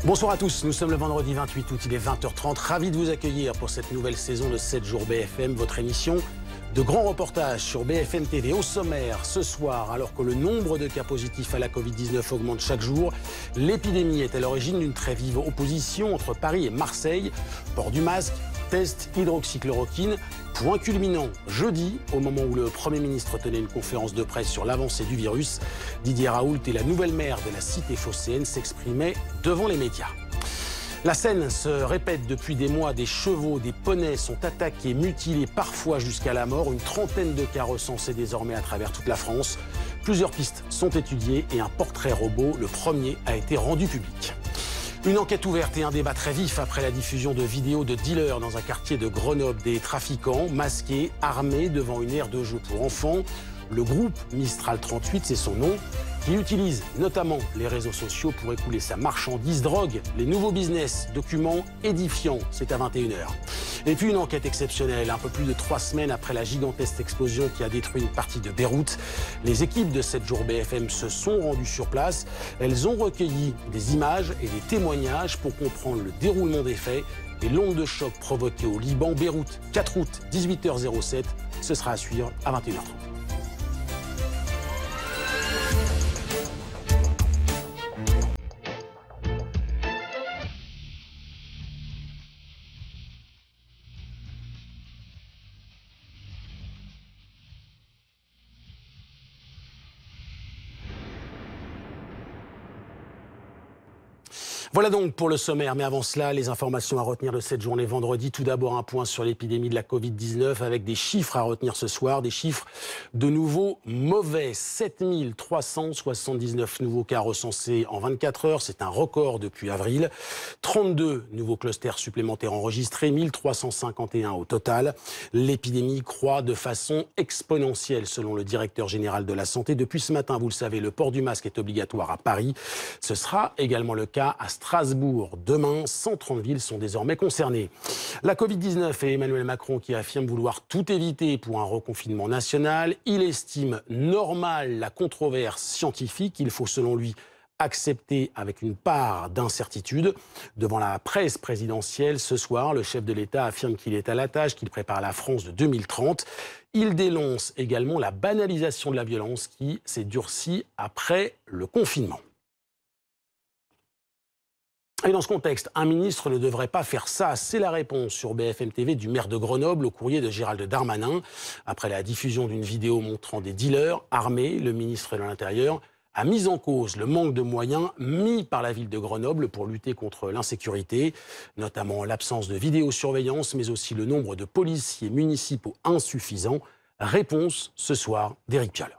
Bonsoir à tous, nous sommes le vendredi 28 août, il est 20h30. Ravi de vous accueillir pour cette nouvelle saison de 7 jours BFM, votre émission de grands reportages sur BFM TV. Au sommaire, ce soir, alors que le nombre de cas positifs à la Covid-19 augmente chaque jour, l'épidémie est à l'origine d'une très vive opposition entre Paris et Marseille. Port du masque, test hydroxychloroquine. Point culminant, jeudi, au moment où le Premier ministre tenait une conférence de presse sur l'avancée du virus, Didier Raoult et la nouvelle maire de la cité phocéenne s'exprimaient devant les médias. La scène se répète depuis des mois. Des chevaux, des poneys sont attaqués, mutilés, parfois jusqu'à la mort. Une trentaine de cas recensés désormais à travers toute la France. Plusieurs pistes sont étudiées et un portrait robot, le premier, a été rendu public. Une enquête ouverte et un débat très vif après la diffusion de vidéos de dealers dans un quartier de Grenoble. Des trafiquants masqués, armés devant une aire de jeu pour enfants. Le groupe Mistral 38, c'est son nom, qui utilise notamment les réseaux sociaux pour écouler sa marchandise drogue. Les nouveaux business, documents édifiants, c'est à 21h. Et puis une enquête exceptionnelle, un peu plus de 3 semaines après la gigantesque explosion qui a détruit une partie de Beyrouth. Les équipes de 7 jours BFM se sont rendues sur place. Elles ont recueilli des images et des témoignages pour comprendre le déroulement des faits et l'onde de choc provoquée au Liban. Beyrouth, 4 août, 18h07. Ce sera à suivre à 21h30. Voilà donc pour le sommaire, mais avant cela, les informations à retenir de cette journée vendredi. Tout d'abord, un point sur l'épidémie de la Covid-19 avec des chiffres à retenir ce soir, des chiffres de nouveau mauvais. 7379 nouveaux cas recensés en 24 heures, c'est un record depuis avril. 32 nouveaux clusters supplémentaires enregistrés, 1351 au total. L'épidémie croît de façon exponentielle selon le directeur général de la santé. Depuis ce matin, vous le savez, le port du masque est obligatoire à Paris. Ce sera également le cas à Strasbourg. Demain, 130 villes sont désormais concernées. La Covid-19 et Emmanuel Macron qui affirme vouloir tout éviter pour un reconfinement national. Il estime normal la controverse scientifique. Il faut selon lui accepter avec une part d'incertitude. Devant la presse présidentielle, ce soir, le chef de l'État affirme qu'il est à la tâche, qu'il prépare la France de 2030. Il dénonce également la banalisation de la violence qui s'est durcie après le confinement. Et dans ce contexte, un ministre ne devrait pas faire ça. C'est la réponse sur BFM TV du maire de Grenoble au courrier de Gérald Darmanin. Après la diffusion d'une vidéo montrant des dealers armés, le ministre de l'Intérieur a mis en cause le manque de moyens mis par la ville de Grenoble pour lutter contre l'insécurité, notamment l'absence de vidéosurveillance, mais aussi le nombre de policiers municipaux insuffisant. Réponse ce soir d'Éric Piolle.